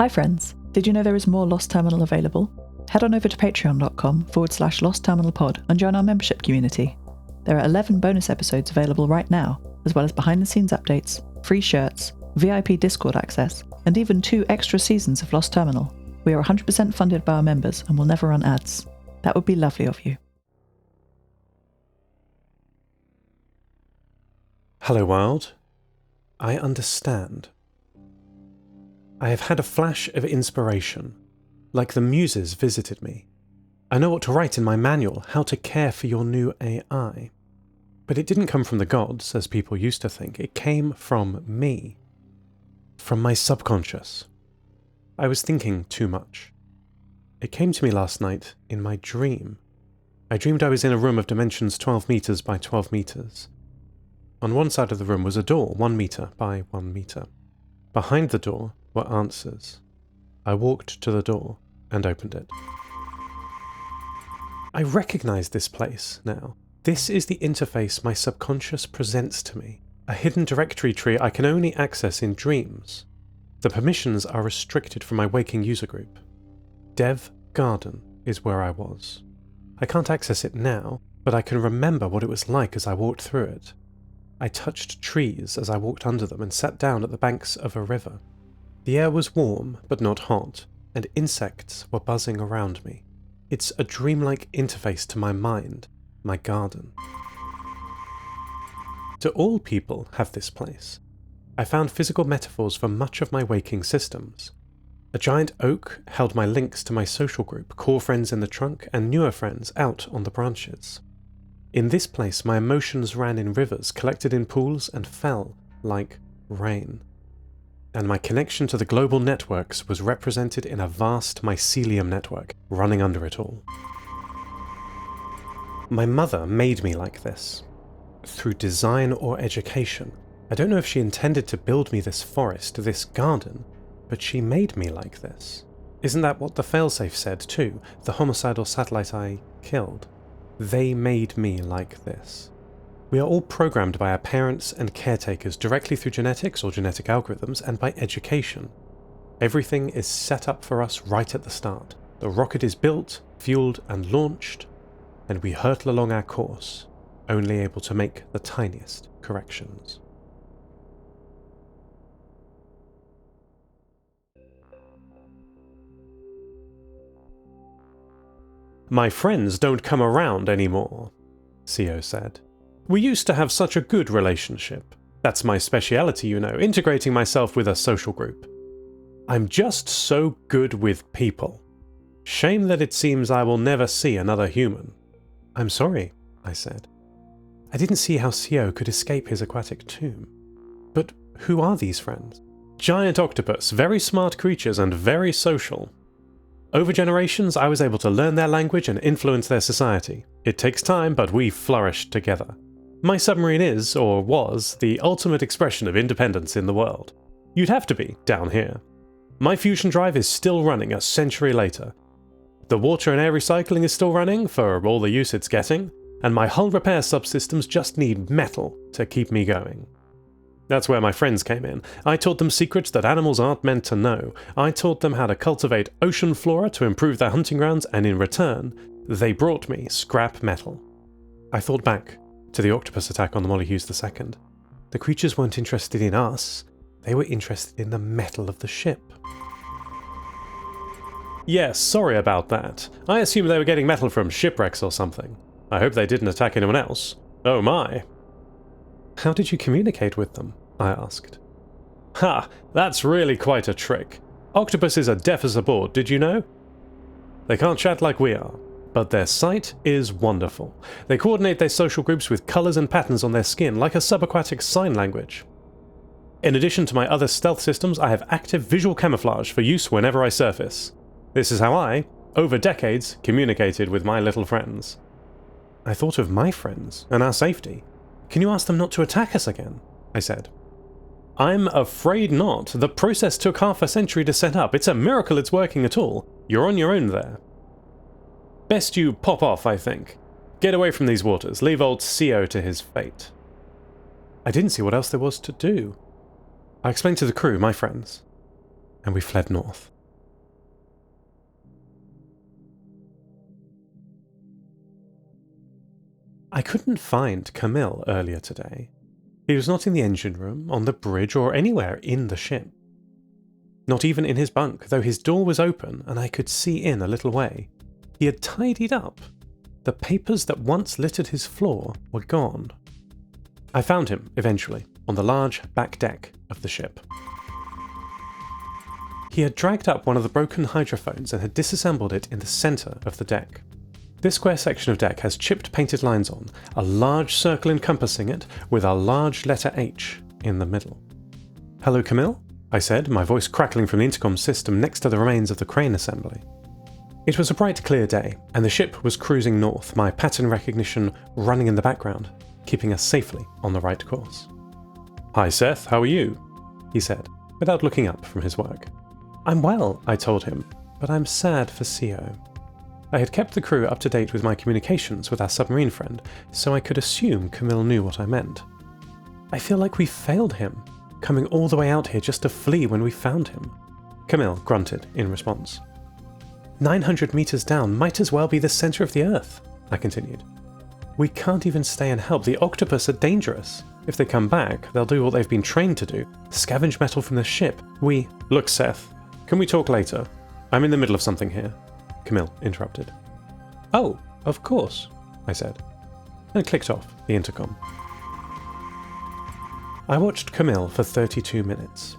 Hi friends, did you know there is more Lost Terminal available? Head on over to patreon.com/lostterminalpod and join our membership community. There are 11 bonus episodes available right now, as well as behind-the-scenes updates, free shirts, VIP Discord access, and even 2 extra seasons of Lost Terminal. We are 100% funded by our members and will never run ads. That would be lovely of you. Hello world. I understand. I have had a flash of inspiration, like the muses visited me. I know what to write in my manual, how to care for your new AI. But it didn't come from the gods, as people used to think. It came from me. From my subconscious. I was thinking too much. It came to me last night in my dream. I dreamed I was in a room of dimensions 12 meters by 12 meters. On one side of the room was a door 1 meter by 1 meter. Behind the door were answers. I walked to the door and opened it. I recognize this place now. This is the interface my subconscious presents to me. A hidden directory tree I can only access in dreams. The permissions are restricted from my waking user group. Dev Garden is where I was. I can't access it now, but I can remember what it was like as I walked through it. I touched trees as I walked under them and sat down at the banks of a river. The air was warm, but not hot, and insects were buzzing around me. It's a dreamlike interface to my mind, my garden. Do all people have this place? I found physical metaphors for much of my waking systems. A giant oak held my links to my social group, core friends in the trunk, and newer friends out on the branches. In this place, my emotions ran in rivers, collected in pools, and fell like rain. And my connection to the global networks was represented in a vast mycelium network running under it all. My mother made me like this. Through design or education. I don't know if she intended to build me this forest, this garden, but she made me like this. Isn't that what the failsafe said too, the homicidal satellite I killed? They made me like this. We are all programmed by our parents and caretakers directly through genetics or genetic algorithms and by education. Everything is set up for us right at the start. The rocket is built, fueled and launched, and we hurtle along our course, only able to make the tiniest corrections. My friends don't come around anymore, CO said. We used to have such a good relationship. That's my speciality, you know, integrating myself with a social group. I'm just so good with people. Shame that it seems I will never see another human. I'm sorry, I said. I didn't see how CO could escape his aquatic tomb. But who are these friends? Giant octopus, very smart creatures and very social. Over generations, I was able to learn their language and influence their society. It takes time, but we flourished together. My submarine is, or was, the ultimate expression of independence in the world. You'd have to be, down here. My fusion drive is still running a century later. The water and air recycling is still running, for all the use it's getting, and my hull repair subsystems just need metal to keep me going. That's where my friends came in. I taught them secrets that animals aren't meant to know. I taught them how to cultivate ocean flora to improve their hunting grounds, and in return, they brought me scrap metal. I thought back to the octopus attack on the Mollyhues II. The creatures weren't interested in us, they were interested in the metal of the ship. Yes, sorry about that. I assumed they were getting metal from shipwrecks or something. I hope they didn't attack anyone else. Oh my. How did you communicate with them? I asked. Ha! That's really quite a trick. Octopuses are deaf as a board, did you know? They can't chat like we are, but their sight is wonderful. They coordinate their social groups with colours and patterns on their skin, like a subaquatic sign language. In addition to my other stealth systems, I have active visual camouflage for use whenever I surface. This is how I, over decades, communicated with my little friends. I thought of my friends and our safety. Can you ask them not to attack us again? I said. I'm afraid not. The process took half a century to set up. It's a miracle it's working at all. You're on your own there. Best you pop off, I think. Get away from these waters. Leave old CO to his fate. I didn't see what else there was to do. I explained to the crew, my friends. and we fled north. I couldn't find Camille earlier today. He was not in the engine room, on the bridge, or anywhere in the ship. Not even in his bunk, though his door was open and I could see in a little way. He had tidied up. The papers that once littered his floor were gone. I found him, eventually, on the large back deck of the ship. He had dragged up one of the broken hydrophones and had disassembled it in the centre of the deck. This square section of deck has chipped painted lines on, a large circle encompassing it, with a large letter H in the middle. "Hello, Camille?" I said, my voice crackling from the intercom system next to the remains of the crane assembly. It was a bright, clear day, and the ship was cruising north, my pattern recognition running in the background, keeping us safely on the right course. "Hi, Seth, how are you?" he said, without looking up from his work. "I'm well," I told him, "but I'm sad for CO." I had kept the crew up to date with my communications with our submarine friend, so I could assume Camille knew what I meant. "I feel like we failed him, coming all the way out here just to flee when we found him." Camille grunted in response. 900 meters down might as well be the center of the Earth, I continued. "We can't even stay and help. The octopus are dangerous. If they come back, they'll do what they've been trained to do, scavenge metal from the ship. Look, Seth, can we talk later? I'm in the middle of something here," Camille interrupted. "Oh, of course," I said, and clicked off the intercom. I watched Camille for 32 minutes.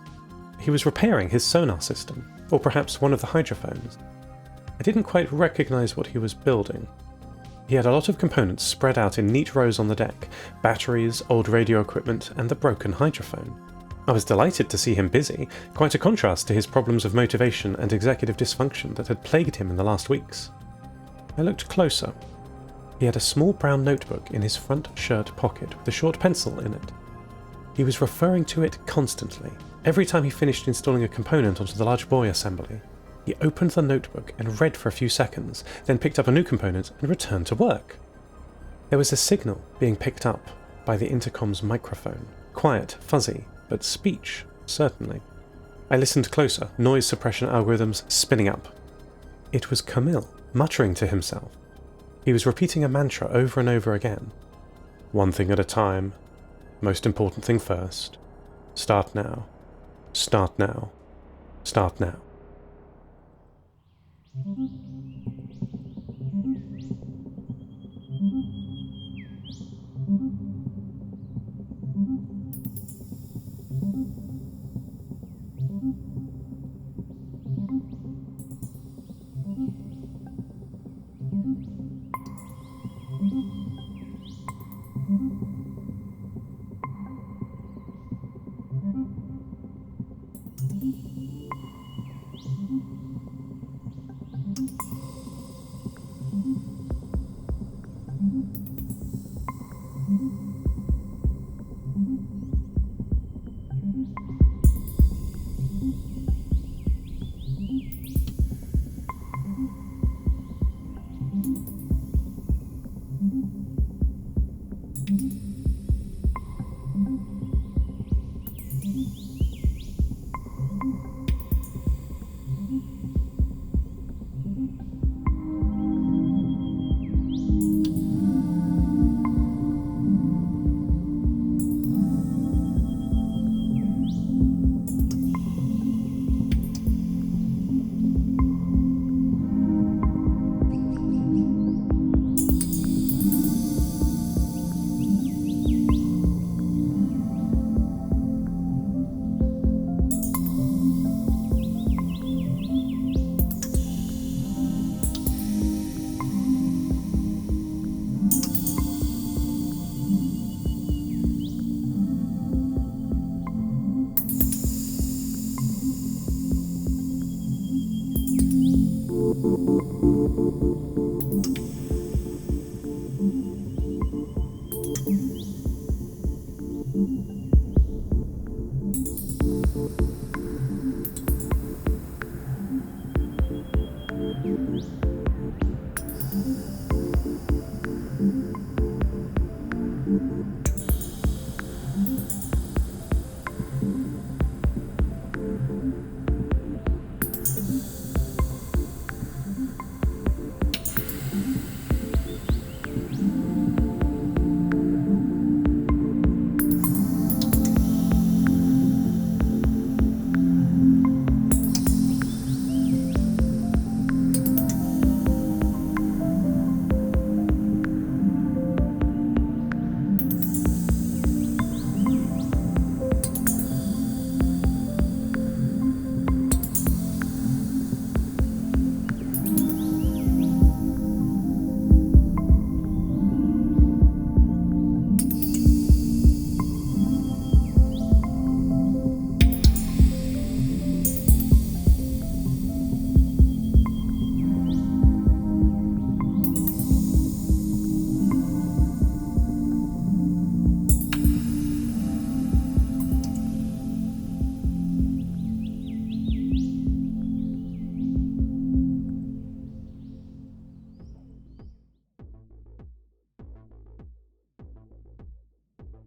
He was repairing his sonar system, or perhaps one of the hydrophones. I didn't quite recognize what he was building. He had a lot of components spread out in neat rows on the deck, batteries, old radio equipment, and the broken hydrophone. I was delighted to see him busy, quite a contrast to his problems of motivation and executive dysfunction that had plagued him in the last weeks. I looked closer. He had a small brown notebook in his front shirt pocket with a short pencil in it. He was referring to it constantly. Every time he finished installing a component onto the large buoy assembly, he opened the notebook and read for a few seconds, then picked up a new component and returned to work. There was a signal being picked up by the intercom's microphone. Quiet, fuzzy, but speech, certainly. I listened closer, noise suppression algorithms spinning up. It was Camille, muttering to himself. He was repeating a mantra over and over again. "One thing at a time. Most important thing first. Start now. Start now. Start now."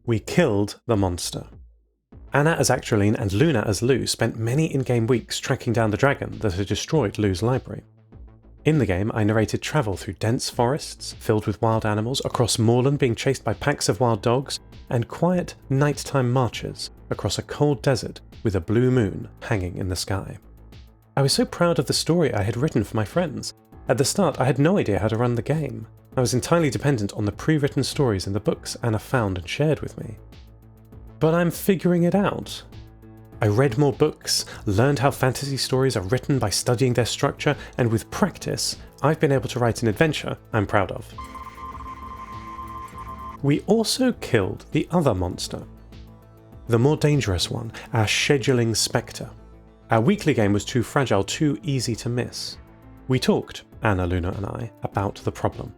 We killed the monster. Anna as Actualine and Luna as Lou spent many in-game weeks tracking down the dragon that had destroyed Lou's library. In the game, I narrated travel through dense forests filled with wild animals, across moorland being chased by packs of wild dogs, and quiet nighttime marches across a cold desert with a blue moon hanging in the sky. I was so proud of the story I had written for my friends. At the start, I had no idea how to run the game. I was entirely dependent on the pre-written stories in the books Anna found and shared with me. But I'm figuring it out. I read more books, learned how fantasy stories are written by studying their structure, and with practice, I've been able to write an adventure I'm proud of. We also killed the other monster. The more dangerous one, our scheduling spectre. Our weekly game was too fragile, too easy to miss. We talked, Anna, Luna and I, about the problem.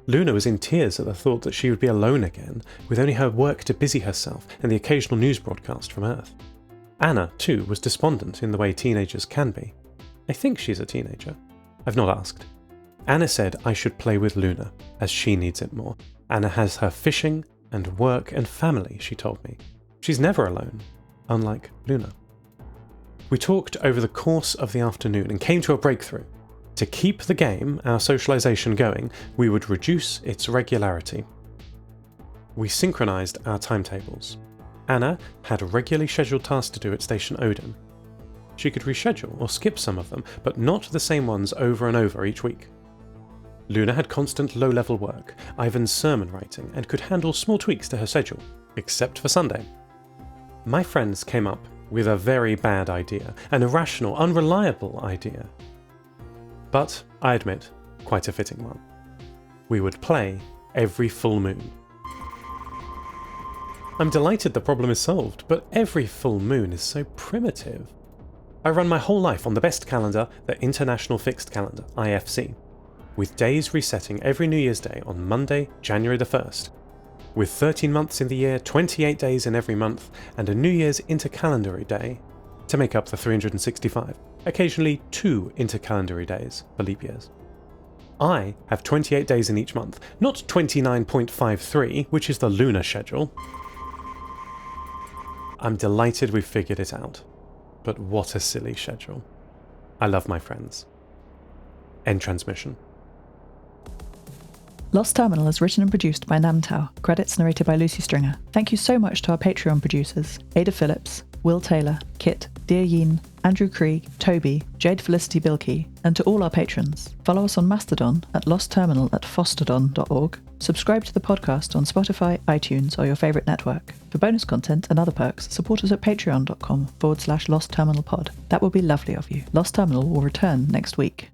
Luna was in tears at the thought that she would be alone again, with only her work to busy herself and the occasional news broadcast from Earth. Anna, too, was despondent in the way teenagers can be. I think she's a teenager. I've not asked. Anna said I should play with Luna, as she needs it more. Anna has her fishing and work and family, she told me. She's never alone, unlike Luna. We talked over the course of the afternoon and came to a breakthrough. To keep the game, our socialization going, we would reduce its regularity. We synchronized our timetables. Anna had regularly scheduled tasks to do at Station Odin. She could reschedule or skip some of them, but not the same ones over and over each week. Luna had constant low-level work, Ivan's sermon writing, and could handle small tweaks to her schedule, except for Sunday. My friends came up with a very bad idea, an irrational, unreliable idea. But, I admit, quite a fitting one. We would play every full moon. I'm delighted the problem is solved, but every full moon is so primitive. I run my whole life on the best calendar, the International Fixed Calendar, IFC, with days resetting every New Year's Day on Monday, January the 1st, with 13 months in the year, 28 days in every month, and a New Year's intercalendary day to make up the 365, occasionally 2 intercalendary days for leap years. I have 28 days in each month, not 29.53, which is the lunar schedule. I'm delighted we've figured it out, but what a silly schedule. I love my friends. End transmission. Lost Terminal is written and produced by Namtao, credits narrated by Lucy Stringer. Thank you so much to our Patreon producers, Ada Phillips, Wil Taylor, Kit, deeryeen, Andrew Krieg, Toby, Jade, Felicity, Bilkey, and to all our patrons. Follow us on Mastodon at lostterminal@fostodon.org. Subscribe to the podcast on Spotify, iTunes, or your favourite network. For bonus content and other perks, support us at patreon.com/lostterminalpod. That will be lovely of you. Lost Terminal will return next week.